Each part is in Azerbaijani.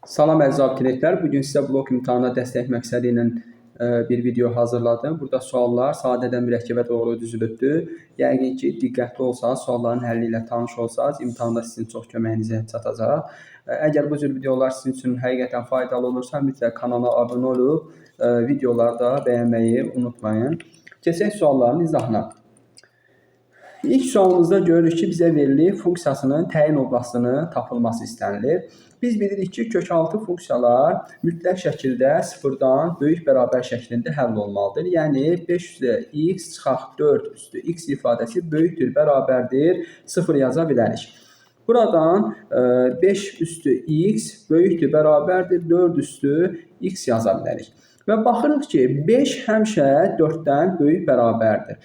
Salam əziz abituriyentlər, bugün sizə blok imtahana dəstək məqsədi ilə bir video hazırladım. Burada suallar sadədən mürəkkəbə doğru düzülübdür. Yəqin ki, diqqətli olsanız, sualların həlli ilə tanış olsanız, imtahanda sizin çox köməyinizə çatacaq. Əgər bu cür videolar sizin üçün həqiqətən faydalı olursa, mütləq kanala abunə olub, videoları da bəyənməyi unutmayın. Keçək sualların izahına. İlk sualımızda görürük ki, bizə verilir funksiyasının təyin oblasının tapılması istənilir. Biz bilirik ki, kökaltı funksiyalar mütləq şəkildə sıfırdan böyük bərabər şəklində həll olmalıdır. Yəni 5 üstə x çıxaq 4 üstü x ifadəsi böyükdür, bərabərdir 0 yaza bilərik. Buradan 5 üstü x böyükdür, bərabərdir 4 üstü x yaza bilərik. Və baxırıq ki, 5 həmişə 4-dən böyük bərabərdir.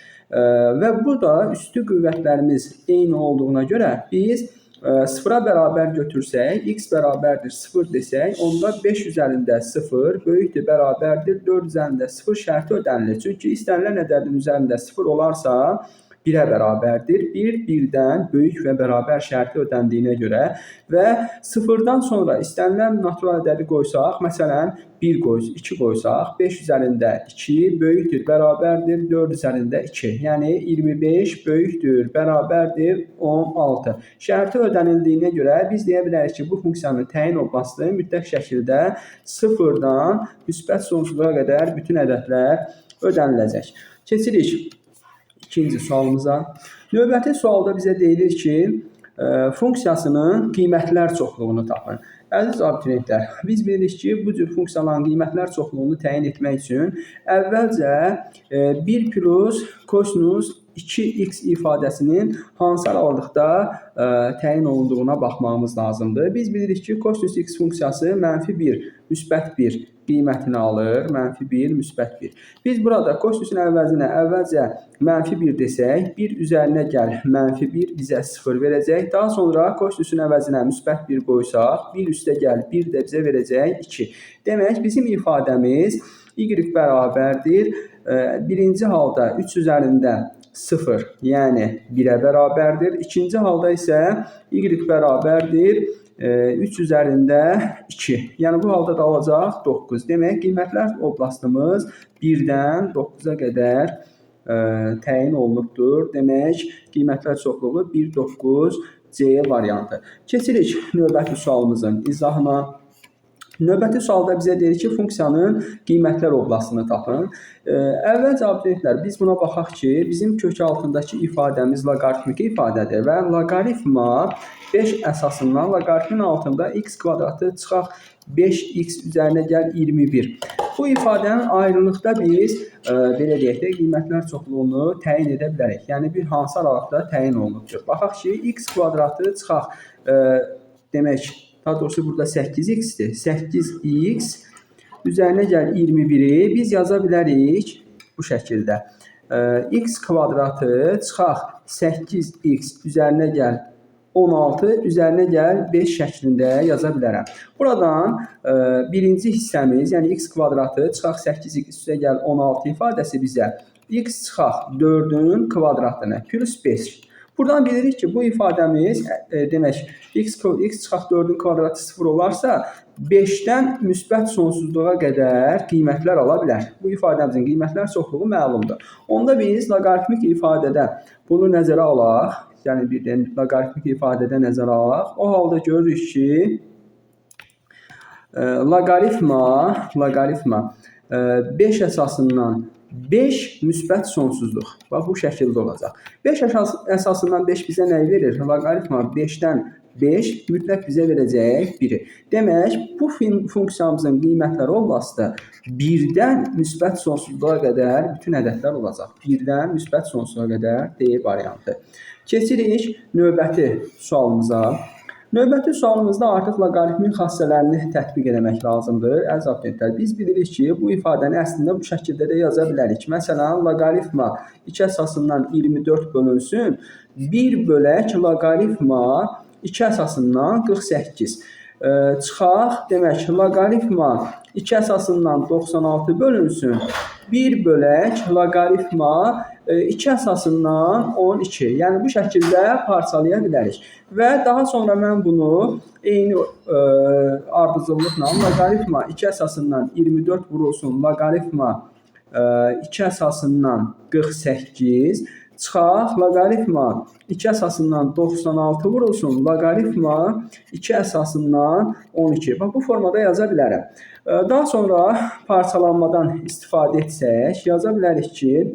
Və burada üstü qüvvətlərimiz eyni olduğuna görə biz sıfıra bərabər götürsək, x bərabərdir 0 desək, onda 5 üzərində 0 böyükdür, bərabərdir 4 üzərində 0 şərti ödənilir. Çünki istənilən ədədin üzərində 0 olarsa, 1-ə bərabərdir. 1, 1-dən böyük və bərabər şərti ödəndiyinə görə və 0-dan sonra istənilən natural ədədi qoysaq, məsələn, 1 qoysaq, 2 qoysaq, 5 üzərində 2 böyükdür, bərabərdir 4 üzərində 2. Yəni 25 böyükdür, bərabərdir 16. Şərti ödənildiyinə görə biz deyə bilərik ki, bu funksiyanın təyin oblasti mütləq şəkildə 0-dan müsbət sonsuzluğa qədər bütün ədədlər ödəniləcək. Keçirik İkinci sualımıza. Növbəti sualda bizə deyilir ki, funksiyasının qiymətlər çoxluğunu tapın. Əziz abituriyentlər, biz bilirik ki, bu cür funksiyaların qiymətlər çoxluğunu təyin etmək üçün əvvəlcə 1 plus kosinus 2x ifadəsinin hansı aralıqda təyin olunduğuna baxmamız lazımdır. Biz bilirik ki, kosinus x funksiyası -1, müsbət 1 qiymətini alır, -1, müsbət 1. Biz burada kosinusun əvəzinə əvvəlcə -1 desək, 1 üzərinə gəl -1 bizə 0 verəcək. Daha sonra kosinusun əvəzinə müsbət 1 qoysaq, 1 üstə gəl 1 də bizə verəcək 2. Demək, bizim ifadəmiz y bərabərdir. Birinci halda 3 üzərində 0, yəni 1-ə bərabərdir. İkinci halda isə y bərabərdir 3 üzərində 2. Yəni bu halda da alacaq 9. Demək, qiymətlər oblastımız 1-dən 9-a qədər təyin olunubdur. Demək, qiymətlər çoxluğu 1, 9, C variantı. Keçirik növbəti sualımızın izahına. Növbəti sualda bizə deyir ki, funksiyanın qiymətlər oblastını tapın. Əvvəlcə abituriyentlər, biz buna baxaq ki, bizim kök altındakı ifadəmiz loqaritmik ifadədir və loqaritma 5 əsasından loqaritmin altında x kvadratı çıxaq 5x üzərinə gəl 21. Bu ifadənin ayrılıqda biz belə deyək də qiymətlər çoxluğunu təyin edə bilərik. Yəni bir hansı aralıqda təyin olunubdur. Baxaq ki, x kvadratı çıxaq demək, daha doğrusu burada 8x-dir. 8x üzərinə gəl 21-i biz yaza bilərik bu şəkildə. X kvadratı çıxaq 8x üzərinə gəl 16 üzərinə gəl 5 şəklində yaza bilərəm. Buradan birinci hissəmiz, yəni x kvadratı çıxaq 8x üstə gəl 16 ifadəsi bizə x çıxaq 4-ün kvadratını plus 5. Buradan bilirik ki, bu ifadəmiz demək, x çıxaq 4-ün kvadratı 0 olarsa, 5-dən müsbət sonsuzluğa qədər qiymətlər ala bilər. Bu ifadəmizin qiymətlər çoxluğu məlumdur. Onda biz loqaritmik ifadədə bunu nəzərə alaq. Yəni bir loqaritmik ifadədə nəzərə alaq. O halda görürük ki, loqaritma 5 əsasından 5 müsbət sonsuzluq. Bax, bu şəkildə olacaq. 5 əsasından 5 bizə nəyi verir? Loqaritma 5-dən 5 mütləq bizə verəcək 1-i. Demək, bu funksiyamızın qiymətləri oblastı 1-dən müsbət sonsuzluğa qədər bütün ədədlər olacaq. 1-dən müsbət sonsuzluğa qədər D variantı. Keçirik növbəti sualımıza. Növbəti sualımızda artıq loqaritmin xassələrini tətbiq etmək lazımdır. Əziz abituriyentlər, biz bilirik ki, bu ifadəni əslində bu şəkildə də yaza bilərik. Məsələn, loqaritma 2 əsasından 24 bölünsün, 1 bölək loqaritma 2 əsasından 48. Çıxaq, demək, loqaritma 2 əsasından 96 bölünsün, 1 bölək loqaritma 2 əsasından 12. Yəni bu şəkildə parçalaya bilərik. Və daha sonra mən bunu eyni ardıcıllıqla loqaritma 2 əsasından 24 vurulsun loqaritma 2 əsasından 48 çıxaq loqaritma 2 əsasından 96 vurulsun loqaritma 2 əsasından 12. Bax bu formada yaza bilərəm. Daha sonra parçalanmadan istifadə etsək yaza bilərik ki,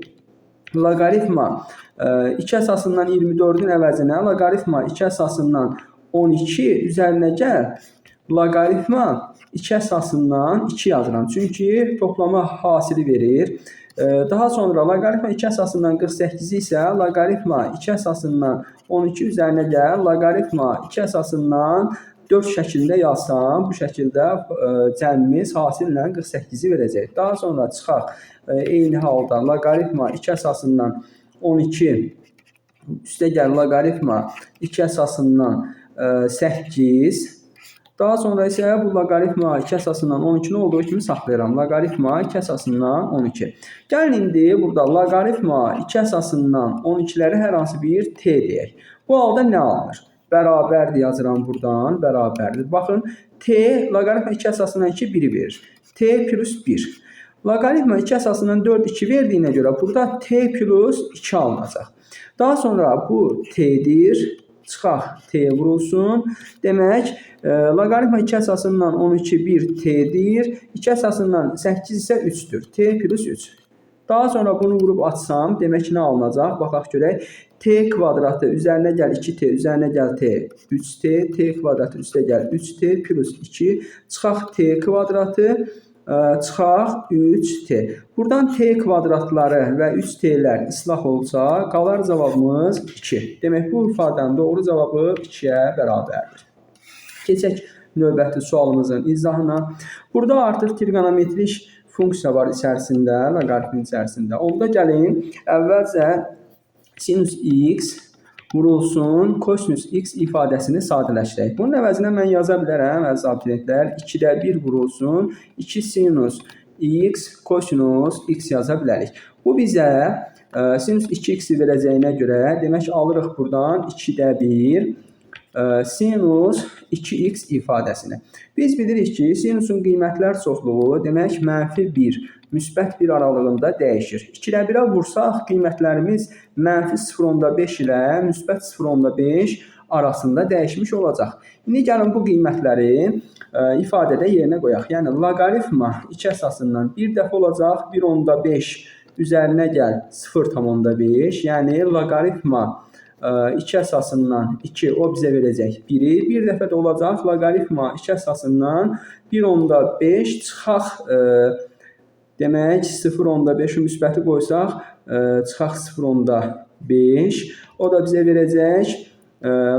loqaritma 2 əsasından 24-ün əvəzinə loqaritma 2 əsasından 12 üzərinə gəl loqaritma 2 əsasından 2 yazıram. Çünki toplama hasili verir. Daha sonra loqaritma 2 əsasından 48 isə loqaritma 2 əsasından 12 üzərinə gəl loqaritma 2 əsasından 4 şəklində yazsam, bu şəkildə cəmimiz hasillə 48-i verəcək. Daha sonra çıxaq eyni halda loqaritma 2 əsasından 12 üstə gəl loqaritma 2 əsasından 8. Daha sonra isə bu loqaritma 2 əsasından 12-ni olduğu kimi saxlayıram. Loqaritma 2 əsasından 12. Gəlin indi burada loqaritma 2 əsasından 12-ləri hər hansı bir t deyək. Bu halda nə alınır? Bərabərdir yazıram buradan. Bərabərdir. Baxın, t loqaritma 2 əsasından 2 1-i verir. T plus 1. Loqaritma 2 əsasından 4 2 verdiyinə görə burada t plus 2 alınacaq. Daha sonra bu t'dir. Çıxaq t vurulsun. Demək, loqaritma 2 əsasından 12 1 t'dir. 2 əsasından 8 isə 3'dür. T plus 3. Daha sonra bunu vurub açsam, demək nə alınacaq? Baxaq görək. T kvadratı üzərinə gəl 2t, üzərinə gəl t 3t, t kvadratı üstə gəl 3t plus 2. Çıxaq t kvadratı, çıxaq 3t. Buradan t kvadratları və 3t'lər islah olsa, qalar cavabımız 2. Demək, bu ifadənin doğru cavabı 2-yə bərabərdir. Keçək növbəti sualımızın izahına. Burada artıq trigonometrik funksiya var içərisində, loqaritmin içərisində. Onda gəlin, əvvəlcə sinus x vurulsun kosinus x ifadəsini sadələşdirək. Bunun əvəzinə mən yaza bilərəm, əziz abituriyentlər, 2-də 1 vurulsun 2 sinus x kosinus x yaza bilərik. Bu bizə sinus 2x verəcəyinə görə, demək alırıq buradan 2-də 1 sinus 2x ifadəsini. Biz bilirik ki, sinusun qiymətlər çoxluğu demək -1, müsbət 1 aralığında dəyişir. 2-də 1-ə vursaq qiymətlərimiz -0.5 ilə müsbət 0.5 arasında dəyişmiş olacaq. İndi gəlin bu qiymətləri ifadədə yerinə qoyaq. Yəni loqaritma 2 əsasından 1 dəfə olacaq, 1.5 üzərinə gəl 0.5, yəni loqaritma 2 əsasından 2 o bizə verəcək 1-i. Bir dəfə də olacaq loqaritma 2 əsasından 1.5 çıxaq demək 0.5-i müsbəti qoysaq çıxaq 0.5 o da bizə verəcək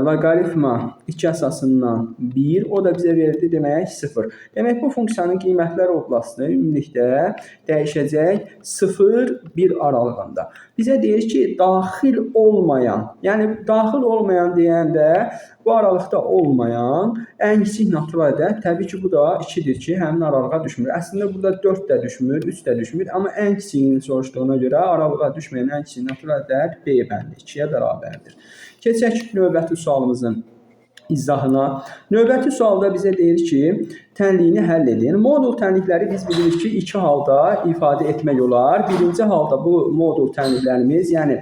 loqaritma 2 əsasından 1 o da bizə verdi demək 0. Demək bu funksiyanın qiymətlər oblasti ümumilikdə dəyişəcək 0-1 aralığında. Bizə deyir ki, daxil olmayan, yəni daxil olmayan deyəndə bu aralıqda olmayan ən kiçik natural ədəd, təbii ki, bu da 2-dir ki, həmin aralığa düşmür. Əslində burada 4 də düşmür, 3 də düşmür, amma ən kiçiyini soruşduğuna görə aralığa düşməyən ən kiçik natural ədəd B bəndi 2-yə bərabərdir. Keçək növbəti sualımızın izahına. Növbəti sualda bizə deyir ki, tənliyini həll edin. Modul tənlikləri biz bilirik ki, 2 halda ifadə etmək olar. Birinci halda bu modul tənliklərimiz, yəni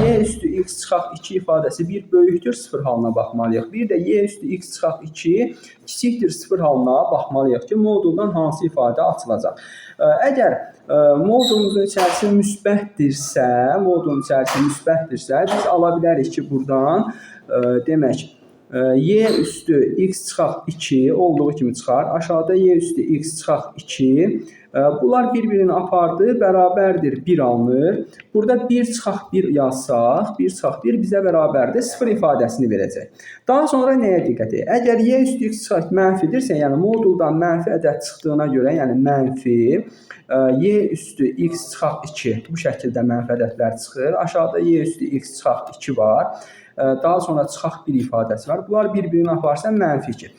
y üstü x çıxaq 2 ifadəsi 1 böyükdür 0 halına baxmalıyıq. Bir də y üstü x çıxaq 2 kiçikdir 0 halına baxmalıyıq ki, moduldan hansı ifadə açılacaq. Əgər modulumuzun içərisi müsbətdirsə, biz ala bilərik ki, buradan demək y üstü x çıxaq 2 olduğu kimi çıxar. Aşağıda y üstü x çıxaq 2. Bunlar bir-birini apardı, bərabərdir 1 alınır. Burada 1 çıxaq 1 yazsaq, 1 çıxaq 1 bizə bərabərdir 0 ifadəsini verəcək. Daha sonra nəyə diqqət edək? Əgər y üstü x çıxaq mənfidirsə, yəni moduldan mənfi ədəd çıxdığına görə, yəni mənfi y üstü x çıxaq 2 bu şəkildə mənfi ədədlər çıxır. Aşağıda y üstü x çıxaq 2 var. daha sonra çıxaq 1 ifadəsi var. Bunlar bir-birini aparsa mənfi 2.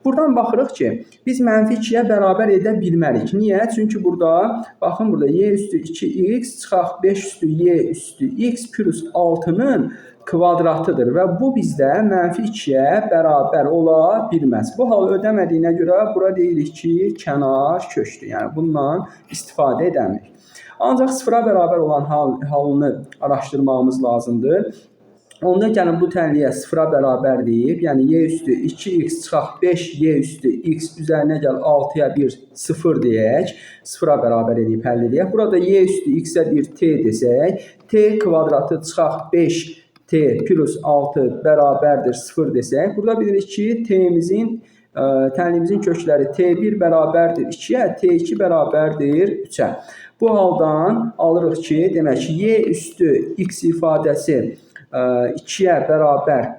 Buradan baxırıq ki, biz mənfi 2-yə bərabər edə bilmərik. Niyə? Çünki burada, baxın burada y üstü 2x çıxaq 5 üstü y üstü x plus 6-nın kvadratıdır və bu bizdə mənfi 2-yə bərabər ola bilməz. Bu hal ödəmədiyinə görə bura deyirik ki, kənar kökdür. Yəni bundan istifadə edəmirik. Ancaq sıfıra bərabər olan halını araşdırmağımız lazımdır. Onda gəlin bu tənliyə sıfıra bərabər deyib, yəni y üstü 2x çıxaq 5 y üstü x üzərinə gəl 6-ya 1 0 deyək. Sıfıra bərabər edib həll edək. Burada y üstü x-ə 1 t desək, t kvadratı çıxaq 5 t plus 6 bərabərdir 0 desək, burada bilirik ki, tənliyimizin kökləri t1 bərabərdir 2-yə, t2 bərabərdir 3-ə. Bu haldan alırıq ki, demək ki, y üstü x ifadəsi 2-yə bərabər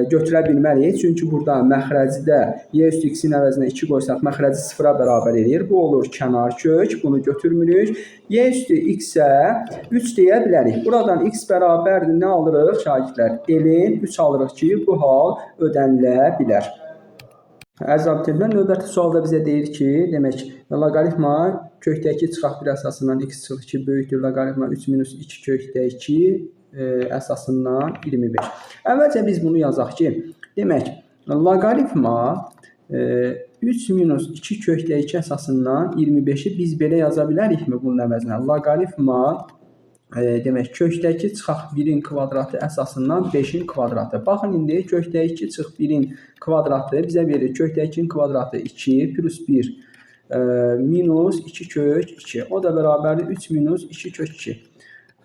götürə bilməliyik. Çünki burada məxrəcidə y üstü x-in əvəzinə 2 qoysaq, məxrəci sıfıra bərabər edir. Bu olur kənar kök, bunu götürmürük. Y üstü x-ə 3 deyə bilərik. Buradan x bərabərdir, nə alırıq şagirdlər? Elin 3 alırıq ki, bu hal ödənilə bilər. Əziz abituriyentlər, növbəti sualda bizə deyir ki, demək, loqaritma kökdəki çıxaq 1 əsasından x çıxıq 2 böyükdür. Loqaritma 3 minus 2 kökdəki əsasından 25. Əvvəlcə biz bunu yazaq ki, demək, loqaritma 3 minus 2 kökdəki əsasından 25-i biz belə yaza bilərikmi bunun əvəzinə? Loqaritma demək, kökdəki çıxaq 1-in kvadratı əsasından 5-in kvadratı. Baxın, indi kökdəki çıx 1-in kvadratı bizə verir. Kökdəkinin kvadratı 2 plus 1 minus 2 kök 2. O da bərabərdir 3 minus 2 kök 2.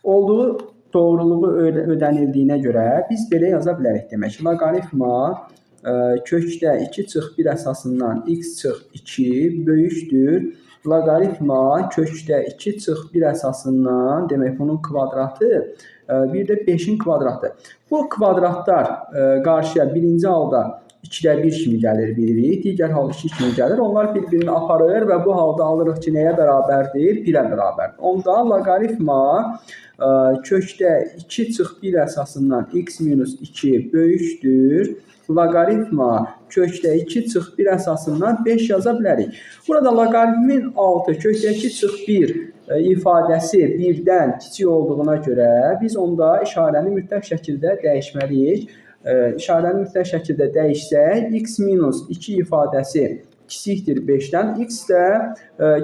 Olduğu doğruluğu ödənildiyinə görə biz belə yaza bilərik demək. Loqaritma kökdə 2 çıx 1 əsasından x çıx 2 böyükdür. Loqaritma kökdə 2 çıx 1 əsasından, demək bunun kvadratı, bir də 5-in kvadratı. Bu kvadratlar qarşıya birinci halda 2-də 1 kimi gəlir bilirik, digər hal 2 kimi gəlir. Onlar bir-birini aparır və bu halda alırıq ki, nəyə bərabərdir? 1-ə bərabərdir. Onda loqaritma kökdə 2 çıx 1 əsasından x minus 2 böyükdür. Loqaritma kökdə 2 çıx 1 əsasından 5 yaza bilərik. Burada loqaritmin altı kökdəki çıx 1 ifadəsi 1-dən kiçik olduğuna görə biz onda işarəni mütləq şəkildə dəyişməliyik. İşarəni mütləq şəkildə dəyişsək, x minus 2 ifadəsi kiçikdir 5-dən, x də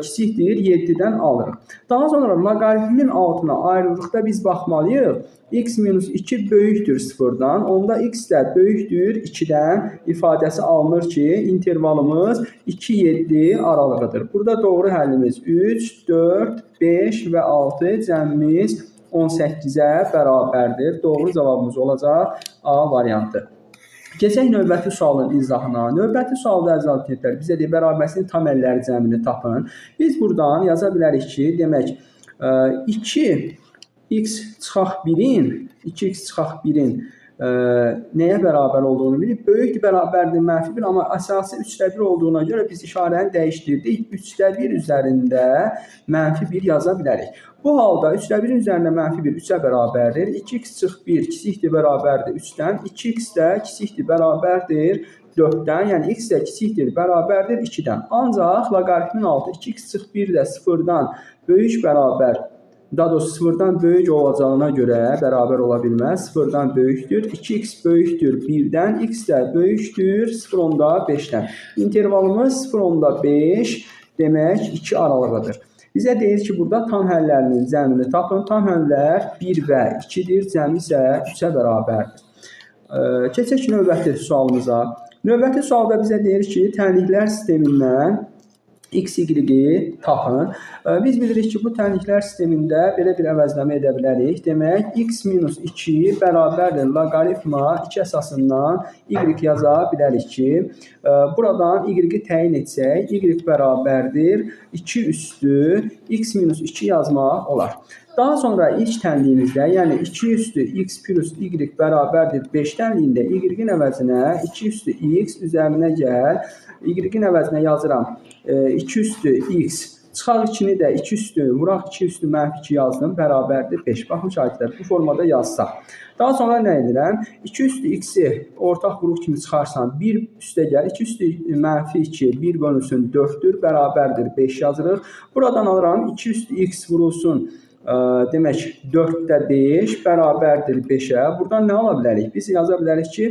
kiçikdir 7-dən alırıq. Daha sonra loqaritmin altına ayrılıqda biz baxmalıyıq. X minus 2 böyükdür 0-dan, onda x də böyükdür 2-dən ifadəsi alınır ki, intervalımız 2-7 aralığıdır. Burada doğru həllimiz 3, 4, 5 və 6 cəmimiz 18-ə bərabərdir. Doğru cavabımız olacaq A variantı. Keçək növbəti sualın izahına. Növbəti sualda əziz abituriyentlər bizə deyir, bərabərlisinin tam əlləri cəmini tapın. Biz buradan yaza bilərik ki, demək 2x çıxaq 1-in nəyə bərabər olduğunu bilirik. Böyükdür, bərabərdir, mənfi 1, amma əsası 3-də 1 olduğuna görə biz işarəni dəyişdirdik. 3-də 1 üzərində mənfi 1 yaza bilərik. Bu halda 3-də 1-in üzərində mənfi 1 3-ə bərabərdir. 2x çıx 1 kiçikdir, bərabərdir 3-dən. 2x də kiçikdir, bərabərdir 4-dən. Yəni x də kiçikdir, bərabərdir 2-dən. Ancaq loqaritmin altı 2x çıx 1 də 0-dan böyük bərabər, daha doğrusu 0-dan böyük olacağına görə bərabər ola bilməz. 0-dan böyükdür. 2x böyükdür 1-dən. X də böyükdür 0.5-dən. İntervalımız 0.5 demək 2 aralığıdır. Bizə deyir ki, burada tam həllərinin cəmini tapın. Tam həllər 1 və 2-dir. Cəmi isə 3-ə bərabərdir. Keçək növbəti sualımıza. Növbəti sualda bizə deyir ki, tənliklər sistemindən x, y tapın. Biz bilirik ki, bu tənliklər sistemində belə bir əvəzləmə edə bilərik. Demək, x minus 2 bərabərdir loqaritma 2 əsasından y yaza bilərik ki, buradan y-i təyin etsək, y bərabərdir 2 üstü x minus 2 yazmaq olar. Daha sonra ilk tənliyimizdə, yəni 2 üstü x plus y bərabərdir 5 tənliyində y-in əvəzinə 2 üstü x üzərinə gəl, y-in əvəzinə yazıram 2 üstü x Çıxaq 2-ni də 2 üstü, vuraq 2 üstü mənfi 2 yazdım, bərabərdir 5. Bax, müşahidələr, bu formada yazsaq. Daha sonra nə edirəm? 2 üstü x-i ortaq vuruq kimi çıxarsan, 1 üstə gəl, 2 üstü mənfi 2, 1 bölünsün 4-dür, bərabərdir 5 yazırıq. Buradan alıram, 2 üstü x vurulsun, demək 4-də 5 bərabərdir 5-ə. Buradan nə ala bilərik? Biz yaza bilərik ki,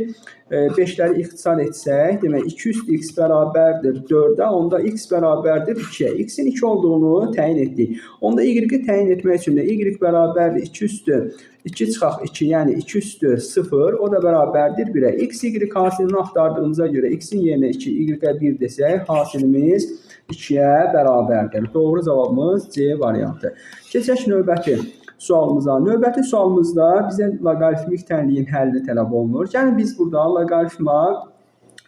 5-ləri ixtisar etsək, demək 2 üstü x bərabərdir 4-ə, onda x bərabərdir 2-ə. X-in 2 olduğunu təyin etdik. Onda y-i təyin etmək üçün də y bərabərdir 2 üstü 2 çıxaq 2, yəni 2 üstü 0, o da bərabərdir 1-ə. X, y hasilini axtardığımıza görə x-in yerinə 2, y-ə 1 desək, hasilimiz 2-yə bərabərdir. Doğru cavabımız C variantı. Keçək növbəti sualımıza. Növbəti sualımızda bizə loqaritmik tənliyin həlli tələb olunur. Yəni biz burada loqaritma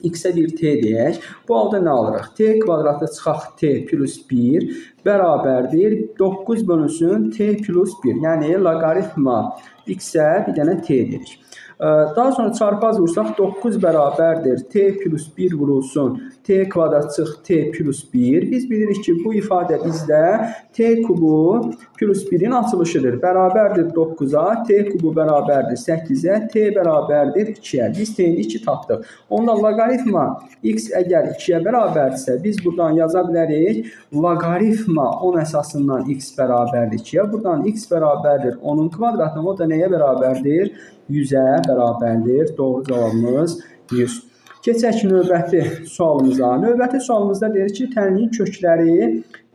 x-ə bir t deyək. Bu halda nə alırıq? T kvadratı çıxaq t plus 1 bərabərdir 9 bölünsün t plus 1. Yəni loqaritma x-ə bir dənə t deyirik. Daha sonra çarpaz vursaq 9 bərabərdir t plus 1 vurulsun t kvadrat çıx t plus 1. Biz bilirik ki, bu ifadə bizdə t kubu plus 1-in açılışıdır. Bərabərdir 9-a, t kubu bərabərdir 8-ə, t bərabərdir 2-ə. Biz t-ni 2 tapdıq. Onda loqaritma x əgər 2-yə bərabərdirsə, biz buradan yaza bilərik loqaritma 10 əsasından x bərabərdir 2-yə. Buradan x bərabərdir 10-un kvadratına, o da nəyə bərabərdir? 100-ə bərabərdir. Doğru cavabımız 100. Keçək növbəti sualımıza. Növbəti sualımızda deyir ki, tənliyin kökləri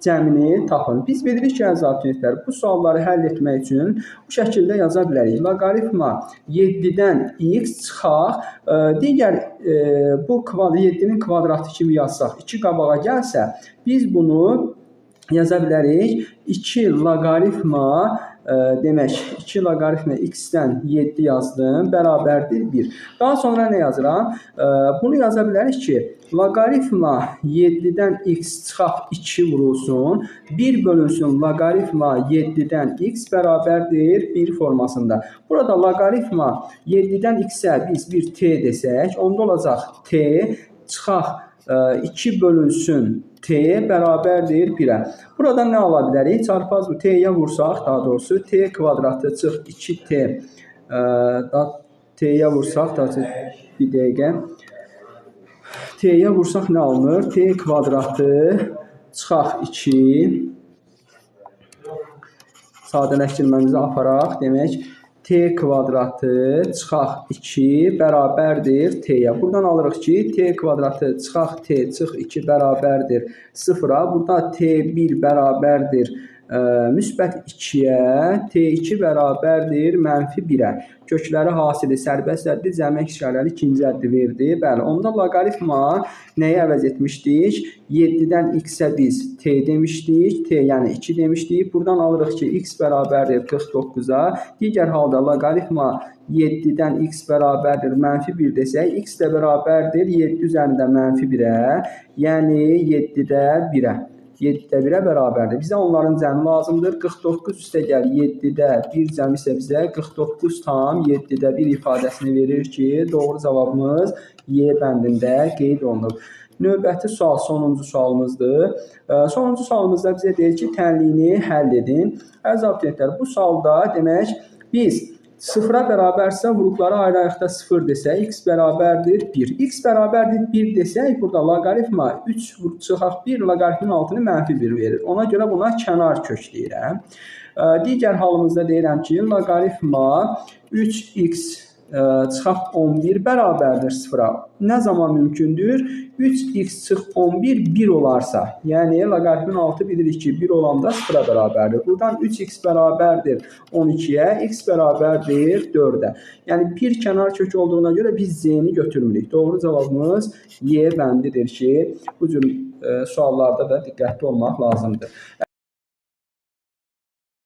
cəmini tapın. Biz bilirik ki, əziz abituriyentlər, bu sualları həll etmək üçün bu şəkildə yaza bilərik. Loqaritma 7-dən x çıxaq, digər bu 7-nin kvadratı kimi yazsaq, 2 qabağa gəlsə, biz bunu yaza bilərik. 2 loqaritma demək, 2 loqaritma x-dən 7 yazdım, bərabərdir 1. Daha sonra nə yazıram? Bunu yaza bilərik ki, loqaritma 7-dən x çıxaq 2 vurulsun, 1 bölünsün loqaritma 7-dən x bərabərdir 1 formasında. Burada loqaritma 7-dən x-ə biz bir t desək, onda olacaq t çıxaq 2 bölünsün t bərabərdir 1-ə. Buradan nə ala bilərik? Çarpaz bu t-yə vursaq, daha doğrusu t kvadratı çıx 2t t-yə vursaq, bir dəqiqə t-yə vursaq nə alınır? T kvadratı çıxaq 2 sadələşdirməmizi aparaq, demək t kvadratı çıxaq 2 bərabərdir t-yə. Buradan alırıq ki, t kvadratı çıxaq t çıx 2 bərabərdir 0-a. Burada t1 bərabərdir müsbət 2-yə, t2 bərabərdir mənfi 1-ə. Kökləri hasili sərbəst əddi, cəmi işarəli ikinci əddi verdi. Bəli, onda loqaritma nəyi əvəz etmişdik? 7-dən x-ə biz t demişdik, t yəni 2 demişdik. Buradan alırıq ki, x bərabərdir 49-a. Digər halda loqaritma 7-dən x bərabərdir mənfi 1 desək, x də bərabərdir 7 üzərində mənfi 1-ə, yəni 7-də 1-ə. 7-də 1-ə bərabərdir. Bizə onların cəmi lazımdır. 49 üstə gəl 7-də 1 cəmi isə bizə 49 tam 7-də 1 ifadəsini verir ki, doğru cavabımız Y bəndində qeyd olunub. Növbəti sual sonuncu sualımızdır. Sonuncu sualımızda bizə deyir ki, tənliyini həll edin. Əziz abituriyentlər, bu sualda demək biz 0-a bərabərsə vuruqları ayrı-ayrıqda 0 desək, x bərabərdir 1. X bərabərdir 1 desək, burada loqaritma 3 çıxaq 1 loqaritmin altını mənfi 1 verir. Ona görə buna kənar kök deyirəm. Digər halımızda deyirəm ki, loqaritma 3x çıxaq 11 bərabərdir 0-a. Nə zaman mümkündür? 3x çıx 11 1 olarsa, yəni loqaritmin altı bilirik ki, 1 olanda 0-a bərabərdir. Buradan 3x bərabərdir 12-yə, x bərabərdir 4-ə. Yəni bir kənar kök olduğuna görə biz z-ni götürmürük. Doğru cavabımız Y bəndidir ki, bu cür suallarda da diqqətli olmaq lazımdır.